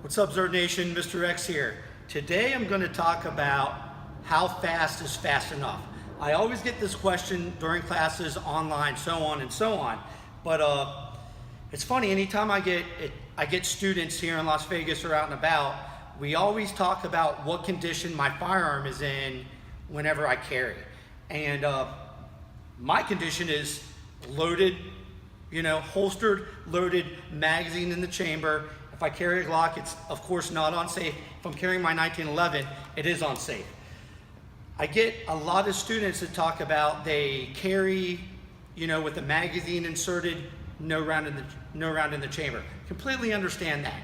What's up, ZERT Nation? Mr. X here. Today I'm going to talk about how fast is fast enough. I always get this question during classes, online, so on and so on. But it's funny, anytime I get students here in Las Vegas or out and about, we always talk about what condition my firearm is in whenever I carry. And my condition is loaded, holstered, loaded, magazine in the chamber. If I carry a Glock, it's of course not unsafe. If I'm carrying my 1911, it is unsafe. I get a lot of students that talk about they carry, with the magazine inserted, no round in the chamber. Completely understand that.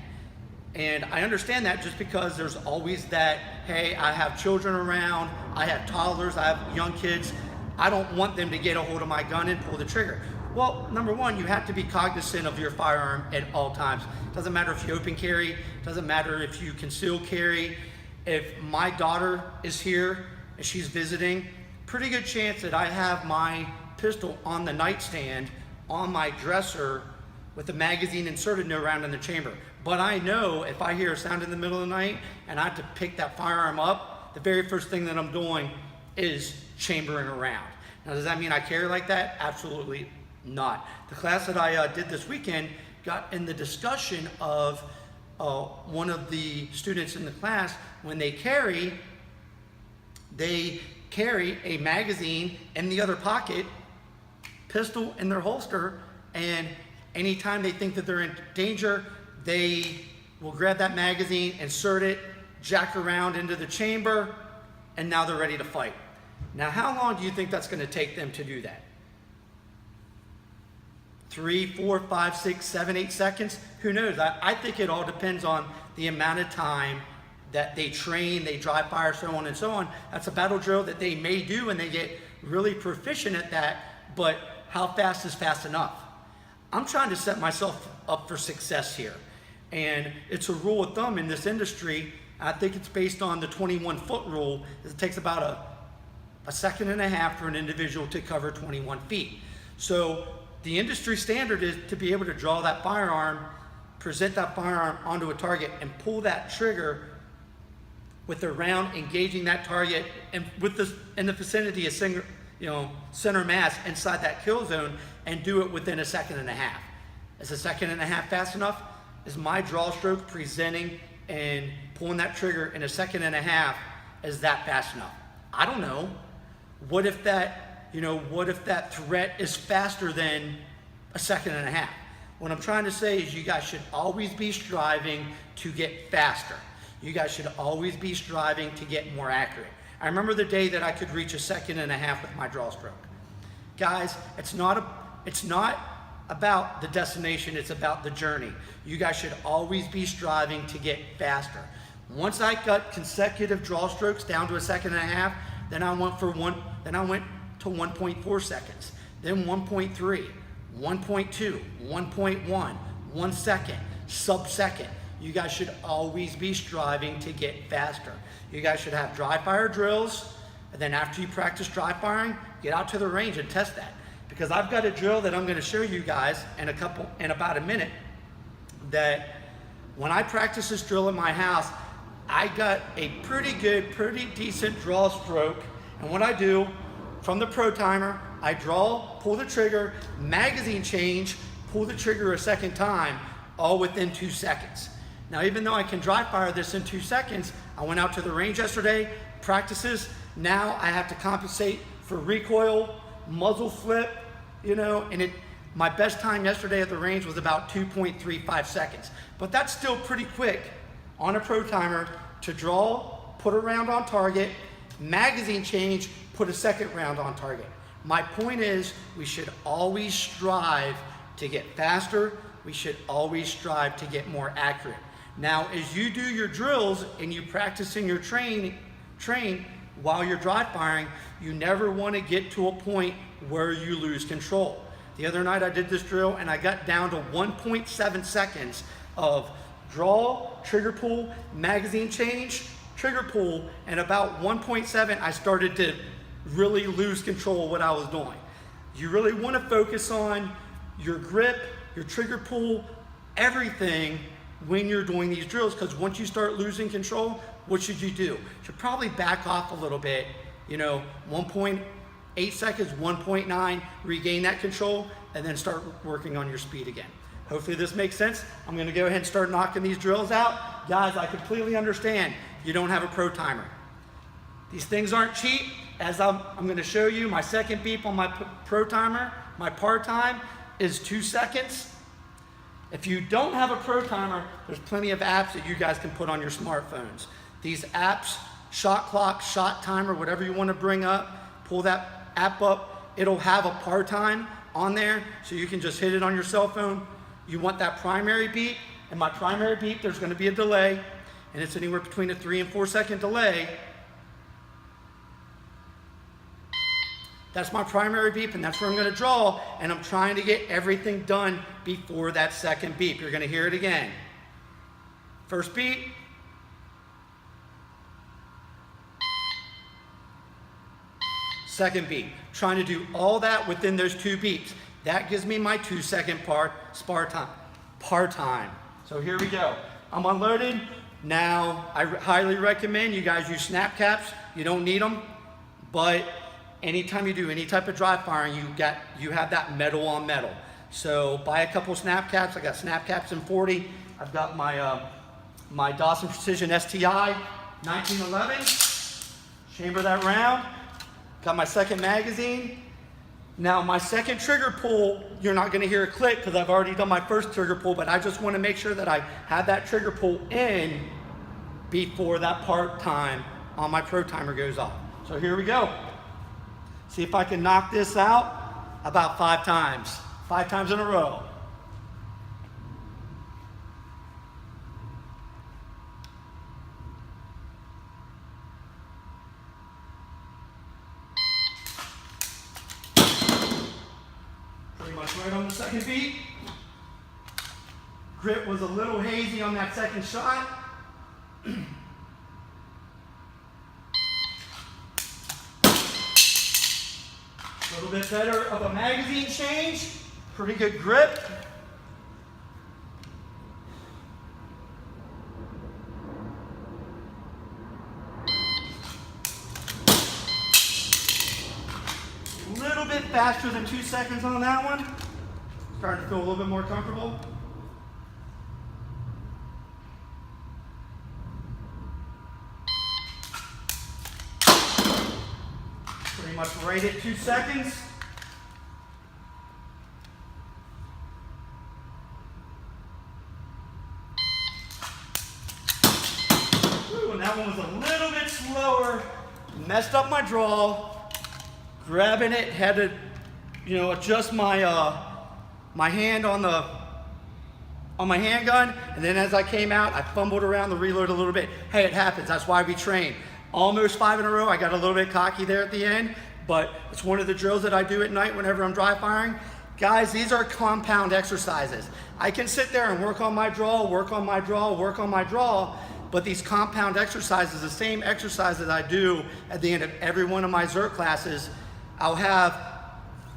And I understand that just because there's always that, hey, I have children around, I have toddlers, I have young kids. I don't want them to get a hold of my gun and pull the trigger. Well, number one, you have to be cognizant of your firearm at all times. Doesn't matter if you open carry, doesn't matter if you conceal carry. If my daughter is here and she's visiting, pretty good chance that I have my pistol on the nightstand, on my dresser, with the magazine inserted, no round in the chamber. But I know if I hear a sound in the middle of the night and I have to pick that firearm up, the very first thing that I'm doing is chambering around. Now, does that mean I carry like that? Absolutely not. The class that I did this weekend got in the discussion of one of the students in the class, when they carry a magazine in the other pocket, pistol in their holster, and anytime they think that they're in danger, they will grab that magazine, insert it, jack around into the chamber, and now they're ready to fight. Now, how long do you think that's going to take them to do that? 3, 4, 5, 6, 7, 8 seconds? Who knows? I think it all depends on the amount of time that they train, they dry fire, so on and so on. That's a battle drill that they may do and they get really proficient at that, but how fast is fast enough? I'm trying to set myself up for success here. And it's a rule of thumb in this industry. I think it's based on the 21-foot rule. It takes about a second and a half for an individual to cover 21 feet. So the industry standard is to be able to draw that firearm, present that firearm onto a target, and pull that trigger with the round engaging that target and in the vicinity of center mass inside that kill zone, and do it within a second and a half. Is a second and a half fast enough? Is my draw stroke presenting and pulling that trigger in a second and a half, is that fast enough? I don't know. What if that threat is faster than a second and a half? What I'm trying to say is you guys should always be striving to get faster. You guys should always be striving to get more accurate. I remember the day that I could reach a second and a half with my draw stroke. Guys, it's not about the destination, it's about the journey. You guys should always be striving to get faster. Once I got consecutive draw strokes down to a second and a half, then I went to 1.4 seconds, then 1.3, 1.2, 1.1, 1 second, sub-second. You guys should always be striving to get faster. You guys should have dry fire drills, and then after you practice dry firing, get out to the range and test that. Because I've got a drill that I'm going to show you guys in about a minute, that when I practice this drill in my house, I got a pretty decent draw stroke. And what I do, from the Pro Timer, I draw, pull the trigger, magazine change, pull the trigger a second time, all within 2 seconds. Now, even though I can dry fire this in 2 seconds, I went out to the range yesterday, practices. Now I have to compensate for recoil, muzzle flip, and my best time yesterday at the range was about 2.35 seconds. But that's still pretty quick on a Pro Timer to draw, put a round on target, magazine change, put a second round on target. My point is, we should always strive to get faster. We should always strive to get more accurate. Now, as you do your drills and you practice in your train while you're dry firing, you never want to get to a point where you lose control. The other night I did this drill and I got down to 1.7 seconds of draw, trigger pull, magazine change, trigger pull, and about 1.7 I started to really lose control of what I was doing. You really want to focus on your grip, your trigger pull, everything when you're doing these drills, because once you start losing control, what should you do? You should probably back off a little bit, 1.8 seconds, 1.9, regain that control, and then start working on your speed again. Hopefully this makes sense. I'm gonna go ahead and start knocking these drills out. Guys, I completely understand you don't have a pro timer. These things aren't cheap. As I'm gonna show you, my second beep on my pro timer, my par time is 2 seconds. If you don't have a pro timer, there's plenty of apps that you guys can put on your smartphones. These apps, shot clock, shot timer, whatever you want to bring up, pull that app up. It'll have a par time on there, so you can just hit it on your cell phone. You want that primary beep, and my primary beep, there's going to be a delay, and it's anywhere between a 3 and 4 second delay. That's my primary beep, and that's where I'm going to draw, and I'm trying to get everything done before that second beep. You're going to hear it again. First beep. Second beep. Trying to do all that within those 2 beeps. That gives me my 2 second par time. So here we go. I'm unloaded. Now, I highly recommend you guys use snap caps. You don't need them, but anytime you do any type of dry firing, you have that metal on metal. So buy a couple snap caps. I got snap caps in 40. I've got my my Dawson Precision STI 1911. Chamber that round. Got my second magazine. Now my second trigger pull, you're not going to hear a click because I've already done my first trigger pull, but I just want to make sure that I have that trigger pull in before that part time on my pro timer goes off. So here we go. See if I can knock this out about 5 times. 5 times in a row. Pretty much right on the second beat. Grip was a little hazy on that second shot. A little bit better of a magazine change. Pretty good grip. A little bit faster than 2 seconds on that one. Starting to feel a little bit more comfortable. Pretty much right at 2 seconds. Ooh, and that one was a little bit slower. Messed up my draw. Grabbing it, had to, adjust my my hand on my handgun, and then as I came out, I fumbled around the reload a little bit. Hey, it happens. That's why we train. Almost 5 in a row. I got a little bit cocky there at the end, but it's one of the drills that I do at night whenever I'm dry firing. Guys, these are compound exercises. I can sit there and work on my draw, work on my draw, work on my draw, but these compound exercises, the same exercise that I do at the end of every one of my ZERT classes, I'll have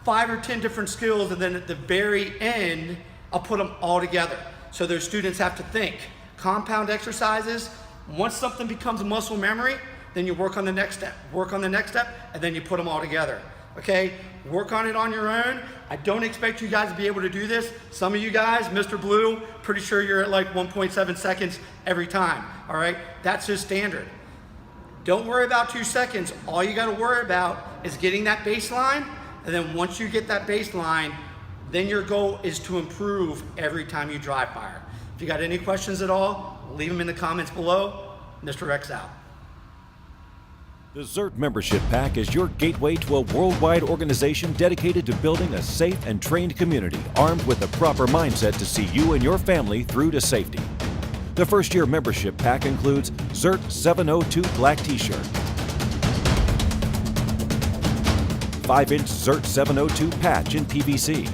5 or 10 different skills, and then at the very end, I'll put them all together. So those students have to think. Compound exercises, once something becomes muscle memory, then you work on the next step, work on the next step, and then you put them all together. Okay? Work on it on your own. I don't expect you guys to be able to do this. Some of you guys, Mr. Blue, pretty sure you're at like 1.7 seconds every time. All right? That's just standard. Don't worry about 2 seconds. All you got to worry about is getting that baseline, and then once you get that baseline, then your goal is to improve every time you dry fire. If you got any questions at all, leave them in the comments below. Mr. X out. The ZERT membership pack is your gateway to a worldwide organization dedicated to building a safe and trained community armed with the proper mindset to see you and your family through to safety. The first-year membership pack includes ZERT 702 black t-shirt, 5-inch ZERT 702 patch in PVC,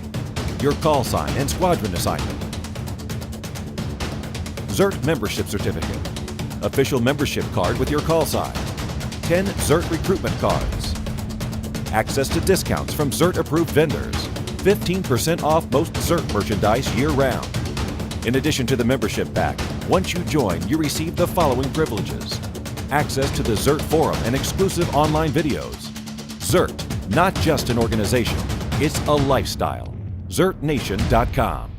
your call sign and squadron assignment, ZERT membership certificate, official membership card with your call sign, 10 ZERT recruitment cards, access to discounts from ZERT approved vendors, 15% off most ZERT merchandise year-round, In addition to the membership pack, once you join, you receive the following privileges: access to the ZERT forum and exclusive online videos. ZERT, not just an organization, it's a lifestyle. ZERTNation.com.